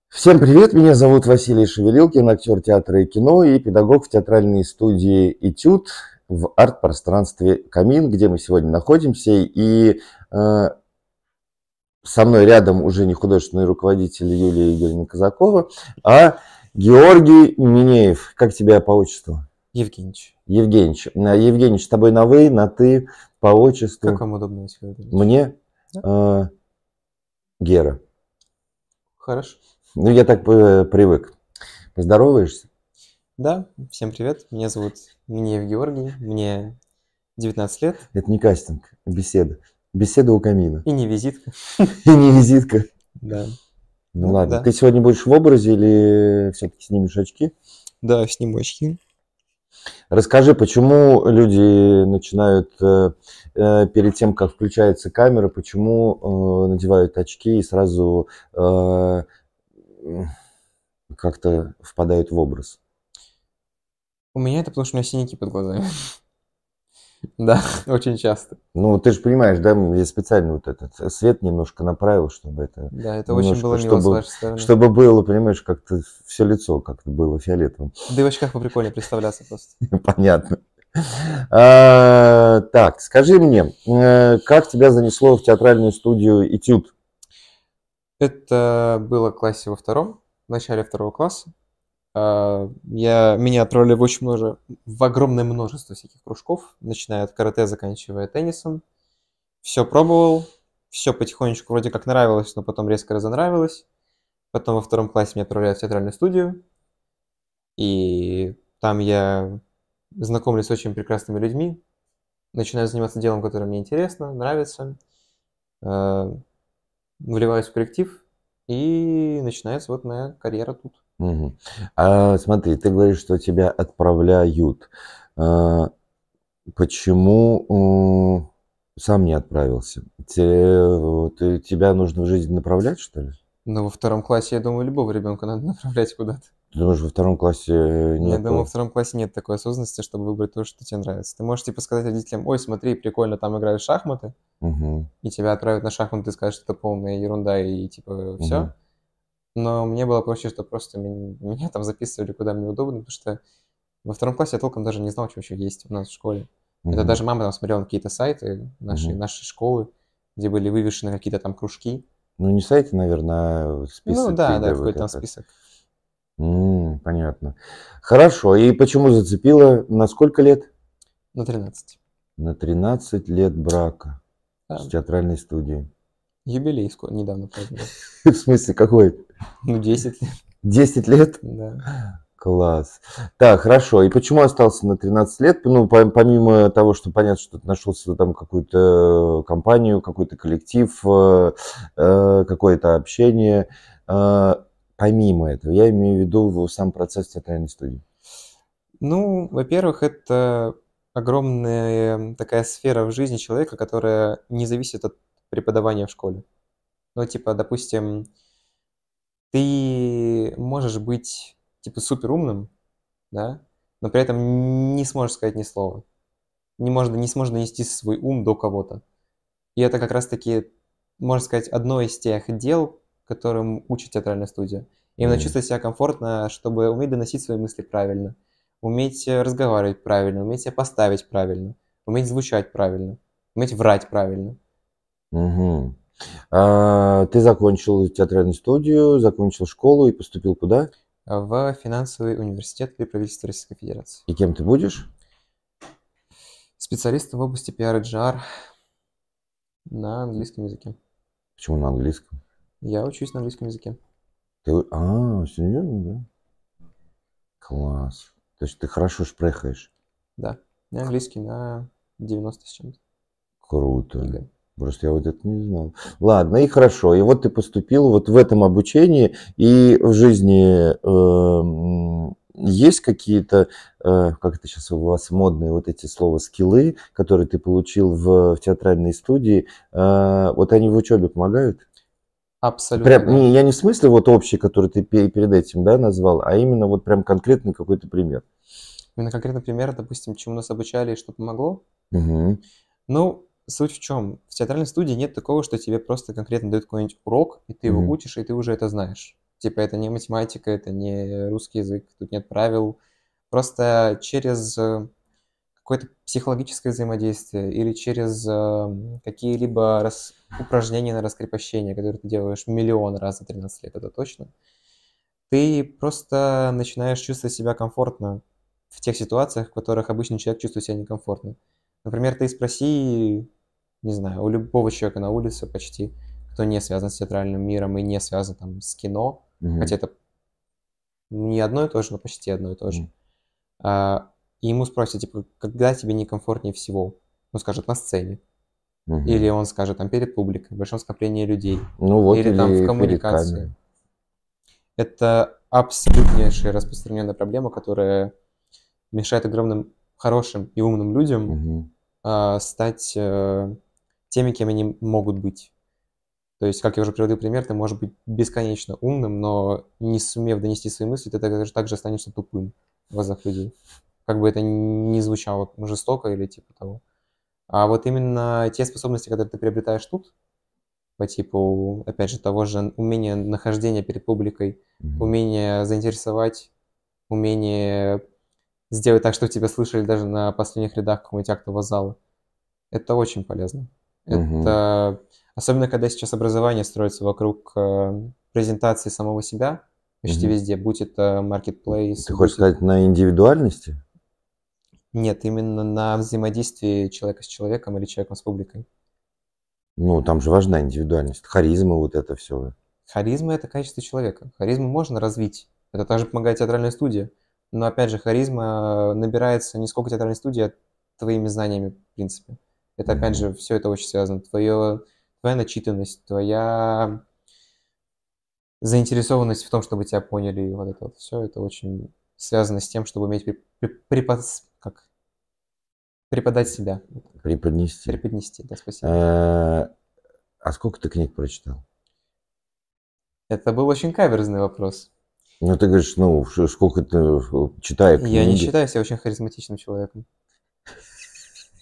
Всем привет, меня зовут Василий Шевелилкин, актер театра и кино и педагог в театральной студии «Этюд» в арт-пространстве «Камин», где мы сегодня находимся. И со мной рядом уже не художественный руководитель Юлия Игоревна Казакова, а Георгий Минеев. Как тебя по отчеству? Евгеньевич. Евгеньевич. Евгеньевич, с тобой на «вы», на «ты», по отчеству. Как вам удобно, Василий Владимирович? Мне Да? Гера. Хорошо. Ну, я так привык. Поздороваешься? Да, всем привет. Меня зовут Минеев Георгий, мне 19 лет. Это не кастинг, беседа. Беседа у камина. И не визитка. И не визитка. Да. Ну ладно. Да. Ты сегодня будешь в образе или все-таки снимешь очки? Да, сниму очки. Расскажи, почему люди начинают перед тем, как включается камера, почему надевают очки и сразу как-то впадают в образ? У меня это потому, что у меня синяки под глазами. Да, очень часто. Ну, ты же понимаешь, да, я специально вот этот свет немножко направил, чтобы это... Да, это очень было немножко, мило с вашей стороны. чтобы было, понимаешь, как-то все лицо как-то было фиолетовым. Да и в очках поприкольнее представляться просто. Понятно. Так, скажи мне, как тебя занесло в театральную студию «Этюд»? Это было в классе в начале второго класса. Меня отправили в огромное множество всяких кружков, начиная от карате, заканчивая теннисом. Все пробовал, все потихонечку вроде как нравилось, но потом резко разонравилось. Потом во втором классе меня отправляют в театральную студию, и там я знакомлюсь с очень прекрасными людьми, начинаю заниматься делом, которое мне интересно, нравится, вливаюсь в коллектив, и начинается вот моя карьера тут. Угу. Смотри, ты говоришь, что тебя отправляют. Почему сам не отправился? Тебя нужно в жизнь направлять, что ли? Но во втором классе, я думаю, любого ребенка надо направлять куда-то. Ты думаешь, во втором классе Я нет? думаю, во втором классе нет такой осознанности, чтобы выбрать то, что тебе нравится. Ты можешь типа сказать родителям: ой, смотри, прикольно, там играют в шахматы, Угу. и тебя отправят на шахматы, ты скажешь, что это полная ерунда и типа Угу. все. Но мне было проще, что просто меня там записывали куда мне удобно, потому что во втором классе я толком даже не знал, что еще есть у нас в школе. Это даже мама там смотрела на какие-то сайты нашей школы, где были вывешены какие-то там кружки. Ну, не сайты, наверное, а список. Ну да, какие-то какой-то там вот это. список. Понятно. Хорошо. И почему зацепило? На сколько лет? На 13. На 13 лет брака Да. с театральной студией. Юбилей недавно праздновал. В смысле, какой? Ну, 10 лет. 10 лет? Да. Класс. Так, хорошо. И почему остался на 13 лет? Ну, помимо того, что понятно, что ты нашел себе там какую-то компанию, какой-то коллектив, какое-то общение. Помимо этого, я имею в виду сам процесс театральной студии. Ну, во-первых, это огромная такая сфера в жизни человека, которая не зависит от преподавания в школе. Ну, типа, допустим, ты можешь быть, типа, супер умным, да, но при этом не сможешь сказать ни слова. Не сможешь донести свой ум до кого-то. И это как раз-таки, можно сказать, одно из тех дел, которым учит театральная студия. Именно чувствовать себя комфортно, чтобы уметь доносить свои мысли правильно, уметь разговаривать правильно, уметь себя поставить правильно, уметь звучать правильно, уметь врать правильно. Угу. Ты закончил театральную студию, закончил школу и поступил куда? В финансовый университет при правительстве Российской Федерации. И кем ты будешь? Специалистом в области PR и GR на английском языке. Почему на английском? Я учусь на английском языке. Серьезно, да? Класс. То есть ты хорошо шпрехаешь. Да, на английский на 90 с чем-то. Круто. ЕГЭ. Просто я вот это не знал. Ладно, и хорошо. И вот ты поступил вот в этом обучении, и в жизни есть какие-то, как это сейчас у вас модные вот эти слова, скиллы, которые ты получил в театральной студии, вот они в учебе помогают? Абсолютно, Прям, да. я не в смысле вот общий, который ты перед этим, да, назвал, а именно вот прям конкретный какой-то пример. Именно конкретный пример, допустим, чему нас обучали и что помогло. Угу. Ну, суть в чем? В театральной студии нет такого, что тебе просто конкретно дают какой-нибудь урок, и ты его учишь, и ты уже это знаешь. Типа это не математика, это не русский язык, тут нет правил. Просто через какое-то психологическое взаимодействие или через какие-либо упражнения на раскрепощение, которые ты делаешь миллион раз за 13 лет, это точно, ты просто начинаешь чувствовать себя комфортно в тех ситуациях, в которых обычный человек чувствует себя некомфортно. Например, ты спроси, не знаю, у любого человека на улице почти, кто не связан с театральным миром и не связан там с кино, хотя это не одно и то же, но почти одно и то же. И ему спросят, типа, когда тебе некомфортнее всего? Он скажет, на сцене. Или он скажет, там, перед публикой, в большом скоплении людей. Ну вот, или там в перед коммуникации. камерой. Это абсолютнейшая распространенная проблема, которая мешает огромным хорошим и умным людям стать теми, кем они могут быть. То есть, как я уже приводил пример, ты можешь быть бесконечно умным, но не сумев донести свои мысли, ты также останешься тупым в глазах людей. Как бы это ни звучало жестоко или типа того. А вот именно те способности, которые ты приобретаешь тут, по типу, опять же, того же умения нахождения перед публикой, умение заинтересовать, умение сделать так, чтобы тебя слышали даже на последних рядах какого-нибудь актового зала, это очень полезно. Это особенно, когда сейчас образование строится вокруг презентации самого себя почти везде, будь это marketplace. Ты хочешь сказать на индивидуальности? Нет, именно на взаимодействии человека с человеком или человеком с публикой. Ну, там же важна индивидуальность, харизма, вот это все. Харизма – это качество человека. Харизму можно развить. Это также помогает театральная студия. Но, опять же, харизма набирается не сколько театральной студии, а твоими знаниями, в принципе. Это, опять же, все это очень связано. Твоя начитанность, твоя заинтересованность в том, чтобы тебя поняли, и вот это вот все, это очень связано с тем, чтобы уметь преподать себя. Преподнести. Преподнести, да, спасибо. А сколько ты книг прочитал? Это был очень каверзный вопрос. Ну, ты говоришь, ну, сколько ты читаешь книги? Я не считаю себя очень харизматичным человеком.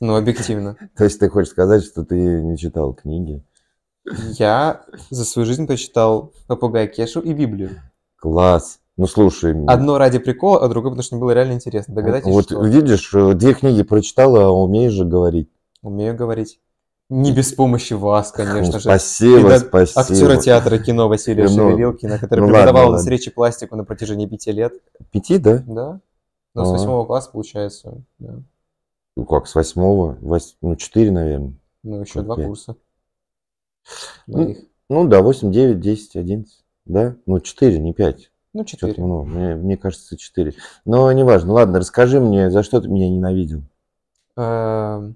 Ну, объективно. То есть ты хочешь сказать, что ты не читал книги? Я за свою жизнь прочитал «Попугая Кешу» и Библию. Класс. Ну, слушай. Одно ради прикола, а другое, потому что мне было реально интересно. Догадайтесь, вот что? Видишь, 2 книги прочитала, а умеешь же говорить. Умею говорить. Не без помощи вас, конечно же. Спасибо, спасибо. Актера театра кино Василия Шевелилкина, который преподавал нас речи пластику на протяжении 5 лет. 5, да? Да. Ну, с 8 класса, получается. Да. Ну, как, с 8? Ну, 4, наверное. Ну, еще 2 курса. Ну, да, 8, 9, 10, 11. Да? Ну, 4, не 5. Ну, 4. Мне кажется, 4. Но неважно. Ладно, расскажи мне, за что ты меня ненавидел? Одна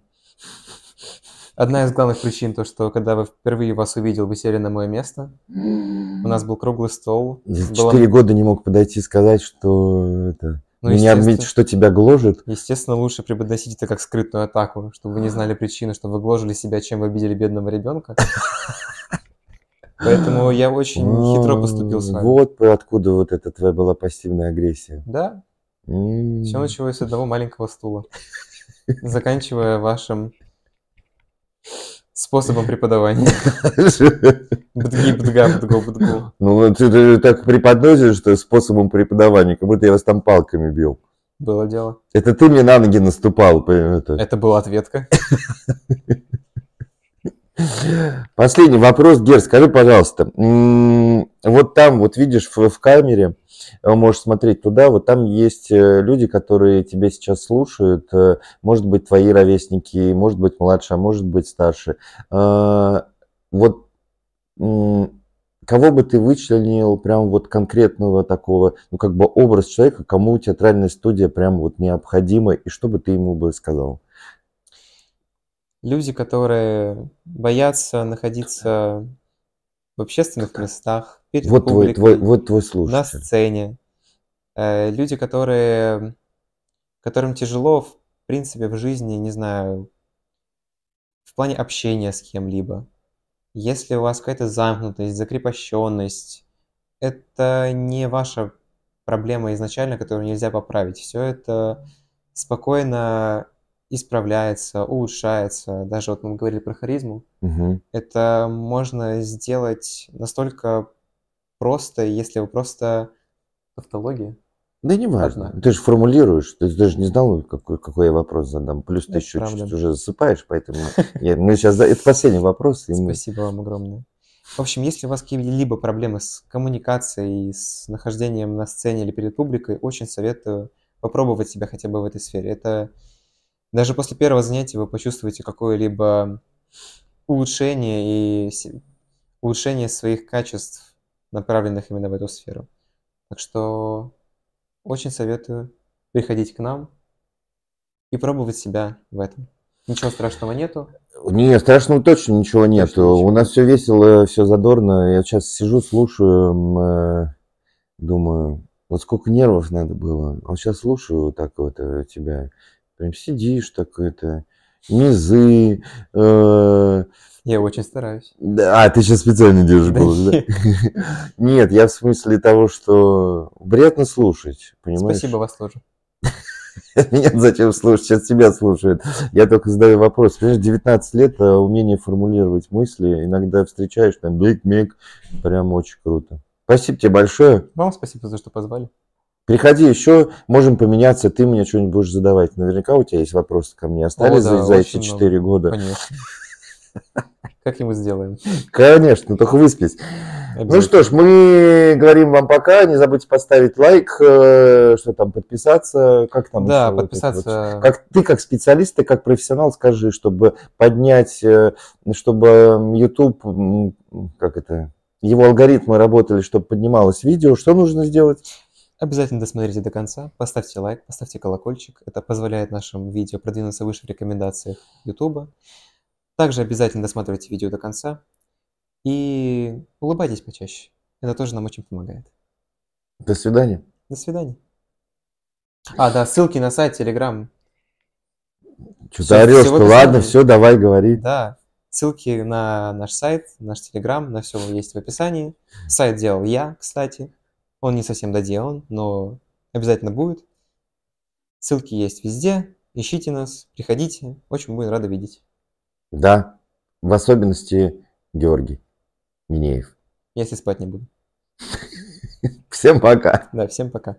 из главных причин, то, что когда впервые вас увидел, вы сели на мое место. У нас был круглый стол. 4 года не мог подойти и сказать, что это... Ну, не отметить, что тебя гложет. Естественно, лучше преподносить это как скрытную атаку, чтобы вы не знали причины, что вы гложили себя, чем вы обидели бедного ребенка. Поэтому я очень хитро поступил с вами. Вот откуда вот эта твоя была пассивная агрессия. Да. Все началось с одного маленького стула, заканчивая вашим способом преподавания. Бдги-бдга-бдго-бдго. Ну, ты так преподносишь, что способом преподавания, как будто я вас там палками бил. Было дело. Это ты мне на ноги наступал. Это была ответка. Последний вопрос, Гер, скажи, пожалуйста, вот там, вот видишь в камере, можешь смотреть туда, вот там есть люди, которые тебя сейчас слушают, может быть, твои ровесники, может быть, младше, а может быть, старше. Вот кого бы ты вычленил прям вот конкретного такого, ну, как бы образ человека, кому театральная студия прям вот необходима, и что бы ты ему бы сказал? Люди, которые боятся находиться в общественных местах, перед публикой, вот твой слушатель. на сцене. Люди, которым тяжело, в принципе, в жизни, не знаю, в плане общения с кем-либо. Если у вас какая-то замкнутость, закрепощенность, это не ваша проблема изначально, которую нельзя поправить. Все это спокойно исправляется, улучшается. Даже вот мы говорили про харизму. Это можно сделать настолько просто, если вы просто... Тавтология? Да не важно. Одна. Ты же формулируешь. Ты даже не знал, какой я вопрос задам. Плюс ты Это еще чуть-чуть правда. уже засыпаешь, поэтому мы сейчас... Это последний вопрос, и мы... Спасибо вам огромное. В общем, если у вас какие-либо проблемы с коммуникацией, с нахождением на сцене или перед публикой, очень советую попробовать себя хотя бы в этой сфере. Это даже после первого занятия вы почувствуете какое-либо улучшение и улучшение своих качеств, направленных именно в эту сферу. Так что очень советую приходить к нам и пробовать себя в этом. Ничего страшного нету. Не, страшного точно ничего нет. Точно ничего У нас нет. все весело, все задорно. Я сейчас сижу, слушаю, думаю, вот сколько нервов надо было. Вот сейчас слушаю вот так вот тебя. Прям сидишь так это, низы. Я очень стараюсь. Да, ты сейчас специально держишь Да голос, да? нет. Нет, я в смысле того, что приятно слушать, понимаешь? Спасибо, вас тоже. Меня зачем слушать? Сейчас тебя слушают. Я только задаю вопрос. Понимаешь, 19 лет, умение формулировать мысли. Иногда встречаешь там биг-миг. Прям очень круто. Спасибо тебе большое. Вам спасибо за что позвали. Приходи еще, можем поменяться. Ты мне что-нибудь будешь задавать. Наверняка у тебя есть вопросы ко мне. Остались О, да, за эти очень 4 много. года? Конечно. Как-нибудь сделаем. Конечно, только выспись. Ну что ж, Обязательно. мы говорим вам пока. Не забудьте поставить лайк, что там, подписаться. Как там Да, еще вот это вот? подписаться. Как ты как специалист, ты как профессионал скажи, чтобы поднять, чтобы YouTube, как это, его алгоритмы работали, чтобы поднималось видео. Что нужно сделать? Обязательно досмотрите до конца. Поставьте лайк, поставьте колокольчик. Это позволяет нашим видео продвинуться выше в рекомендациях YouTube. Также обязательно досматривайте видео до конца. И улыбайтесь почаще. Это тоже нам очень помогает. До свидания. До свидания. А, да, ссылки на сайт, Telegram. Что ты орешь-то? в Ладно, описании. все, давай, говори. Да, ссылки на наш сайт, наш Telegram, на все есть в описании. Сайт делал я, кстати. Он не совсем доделан, но обязательно будет. Ссылки есть везде. Ищите нас, приходите. Очень будем рады видеть. Да, в особенности Георгий Минеев. Если спать не буду. Всем пока. Да, всем пока.